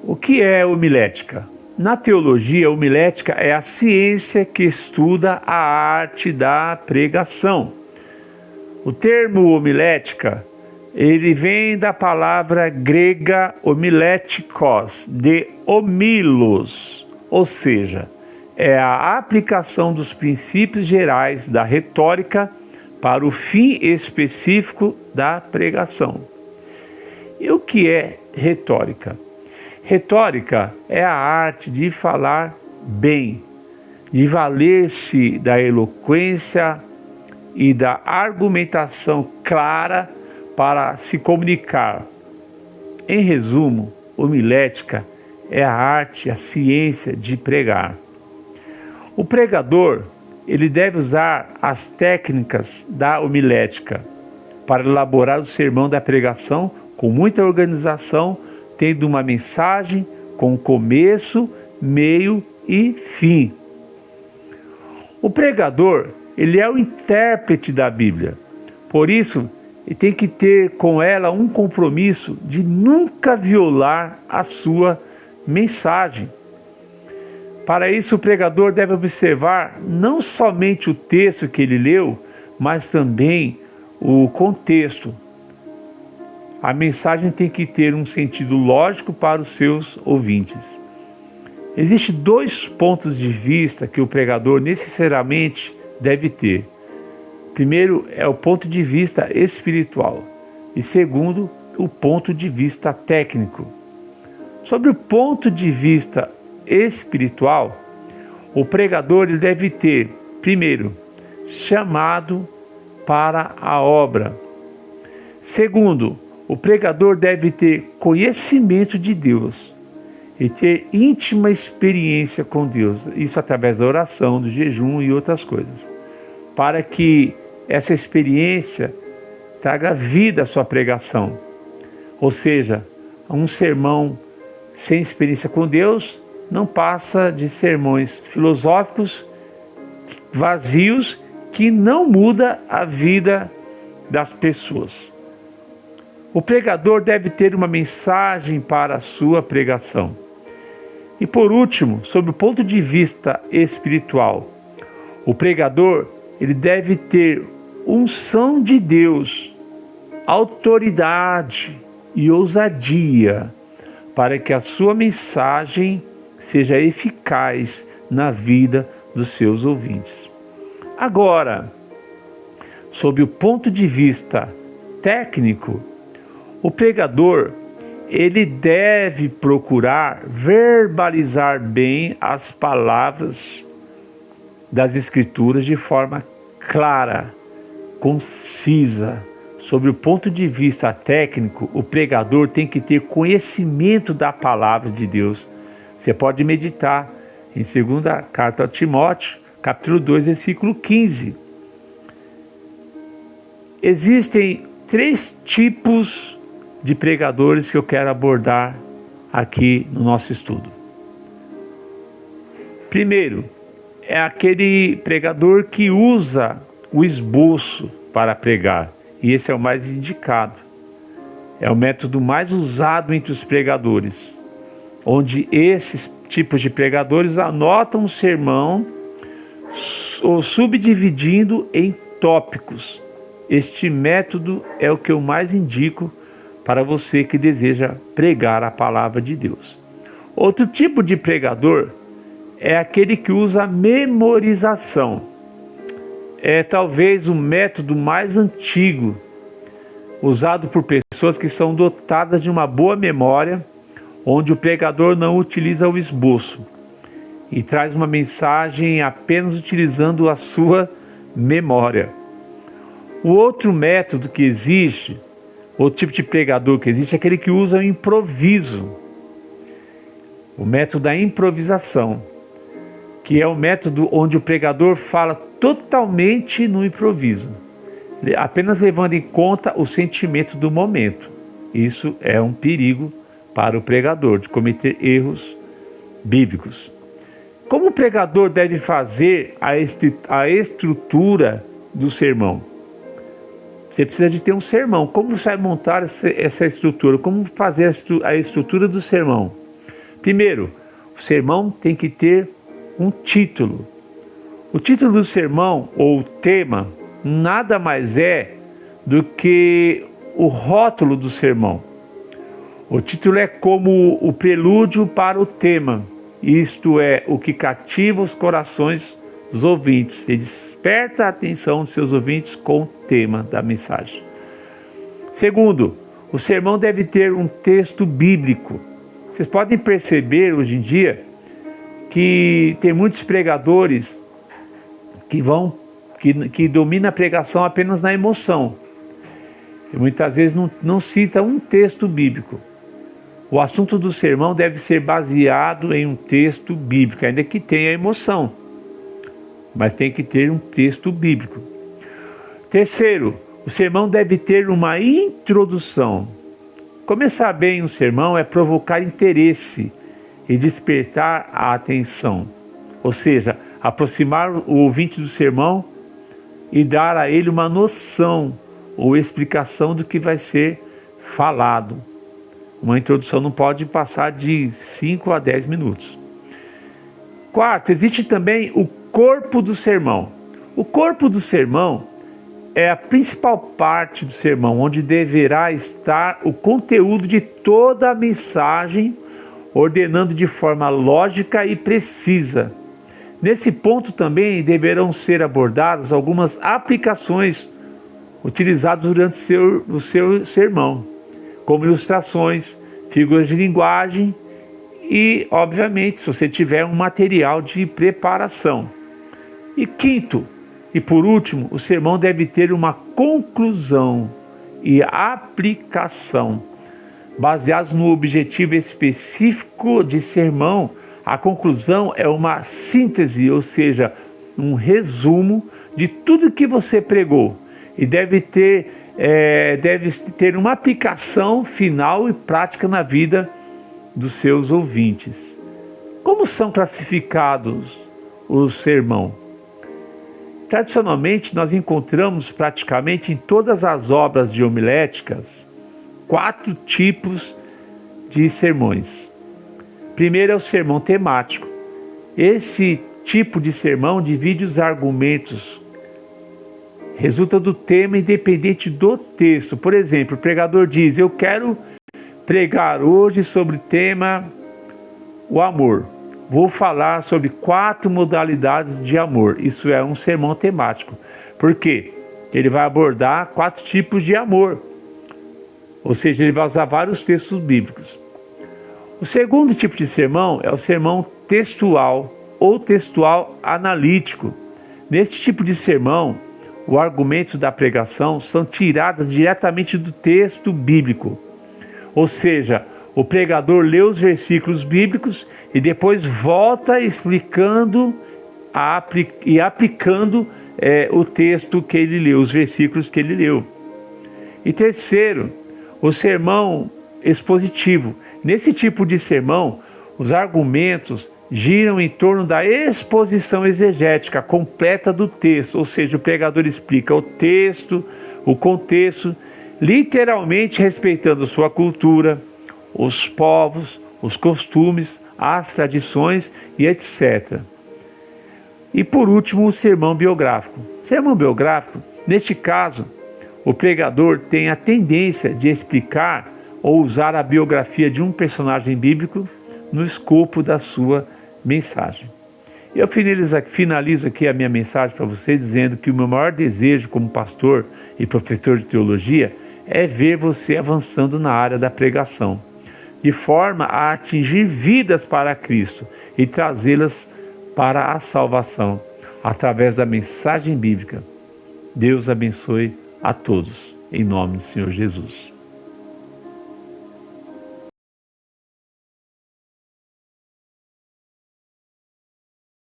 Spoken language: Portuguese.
O que é homilética? Na teologia, homilética é a ciência que estuda a arte da pregação. O termo homilética, ele vem da palavra grega homilétikos, de homilos, ou seja, é a aplicação dos princípios gerais da retórica para o fim específico da pregação. E o que é retórica? Retórica é a arte de falar bem, de valer-se da eloquência e da argumentação clara para se comunicar. Em resumo, homilética é a arte, a ciência de pregar. O pregador, ele deve usar as técnicas da homilética para elaborar o sermão da pregação com muita organização, tendo uma mensagem com começo, meio e fim. O pregador, ele é o intérprete da Bíblia. Por isso, ele tem que ter com ela um compromisso de nunca violar a sua mensagem. Para isso, o pregador deve observar não somente o texto que ele leu, mas também o contexto. A mensagem tem que ter um sentido lógico para os seus ouvintes. Existem dois pontos de vista que o pregador necessariamente deve ter. Primeiro é o ponto de vista espiritual e segundo, o ponto de vista técnico. Sobre o ponto de vista espiritual, o pregador ele deve ter, primeiro, chamado para a obra. Segundo, o pregador deve ter conhecimento de Deus e ter íntima experiência com Deus, isso através da oração, do jejum e outras coisas, para que essa experiência traga vida à sua pregação. Ou seja, um sermão sem experiência com Deus não passa de sermões filosóficos vazios que não muda a vida das pessoas. O pregador deve ter uma mensagem para a sua pregação. E por último, sob o ponto de vista espiritual, o pregador ele deve ter unção de Deus, autoridade e ousadia para que a sua mensagem seja eficaz na vida dos seus ouvintes. Agora, sob o ponto de vista técnico, o pregador ele deve procurar verbalizar bem as palavras das Escrituras de forma clara, concisa. Sobre o ponto de vista técnico, o pregador tem que ter conhecimento da palavra de Deus. Você pode meditar em 2ª carta a Timóteo, capítulo 2, versículo 15. Existem 3 tipos de pregadores que eu quero abordar aqui no nosso estudo. Primeiro, é aquele pregador que usa o esboço para pregar, e esse é o mais indicado. É o método mais usado entre os pregadores, onde esses tipos de pregadores anotam o sermão ou subdividindo em tópicos. Este método é o que eu mais indico para você que deseja pregar a palavra de Deus. Outro tipo de pregador é aquele que usa a memorização. É talvez o método mais antigo, usado por pessoas que são dotadas de uma boa memória, onde o pregador não utiliza o esboço e traz uma mensagem apenas utilizando a sua memória. O outro método que existe, outro tipo de pregador que existe, é aquele que usa o improviso. O método da improvisação, que é o método onde o pregador fala totalmente no improviso, apenas levando em conta o sentimento do momento. Isso é um perigo para o pregador, de cometer erros bíblicos. Como o pregador deve fazer a estrutura do sermão? Você precisa de ter um sermão. Como você vai montar essa estrutura? Como fazer a estrutura do sermão? Primeiro, o sermão tem que ter um título. O título do sermão, ou o tema, nada mais é do que o rótulo do sermão. O título é como o prelúdio para o tema, isto é, o que cativa os corações dos ouvintes e desperta a atenção dos seus ouvintes com o tema da mensagem. Segundo, o sermão deve ter um texto bíblico. Vocês podem perceber hoje em dia que tem muitos pregadores que dominam a pregação apenas na emoção. E muitas vezes não cita um texto bíblico. O assunto do sermão deve ser baseado em um texto bíblico, ainda que tenha emoção, mas tem que ter um texto bíblico. Terceiro, o sermão deve ter uma introdução. Começar bem um sermão é provocar interesse e despertar a atenção, ou seja, aproximar o ouvinte do sermão e dar a ele uma noção ou explicação do que vai ser falado. Uma introdução não pode passar de 5 a 10 minutos. Quarto, existe também o corpo do sermão. O corpo do sermão é a principal parte do sermão, onde deverá estar o conteúdo de toda a mensagem, ordenando de forma lógica e precisa. Nesse ponto também deverão ser abordadas algumas aplicações utilizadas durante o seu sermão, como ilustrações, figuras de linguagem e, obviamente, se você tiver um material de preparação. E quinto, e por último, o sermão deve ter uma conclusão e aplicação. Baseados no objetivo específico de sermão, a conclusão é uma síntese, ou seja, um resumo de tudo que você pregou. E deve ter uma aplicação final e prática na vida dos seus ouvintes. Como são classificados os sermão? Tradicionalmente, nós encontramos praticamente em todas as obras de homiléticas 4 tipos de sermões. Primeiro é o sermão temático. Esse tipo de sermão divide os argumentos, resulta do tema independente do texto. Por exemplo, o pregador diz: eu quero pregar hoje sobre o tema o amor. Vou falar sobre 4 modalidades de amor. Isso é um sermão temático. Por quê? Ele vai abordar 4 tipos de amor. Ou seja, ele vai usar vários textos bíblicos. O segundo tipo de sermão é o sermão textual ou textual analítico. Nesse tipo de sermão, os argumentos da pregação são tirados diretamente do texto bíblico. Ou seja, o pregador lê os versículos bíblicos e depois volta explicando e aplicando o texto que ele leu, os versículos que ele leu. E terceiro, o sermão expositivo. Nesse tipo de sermão, os argumentos giram em torno da exposição exegética completa do texto, ou seja, o pregador explica o texto, o contexto, literalmente respeitando sua cultura, os povos, os costumes, as tradições e etc. E por último, o sermão biográfico. Sermão biográfico, neste caso, o pregador tem a tendência de explicar ou usar a biografia de um personagem bíblico no escopo da sua mensagem. Eu finalizo aqui a minha mensagem para você dizendo que o meu maior desejo como pastor e professor de teologia é ver você avançando na área da pregação, de forma a atingir vidas para Cristo e trazê-las para a salvação, através da mensagem bíblica. Deus abençoe a todos, em nome do Senhor Jesus.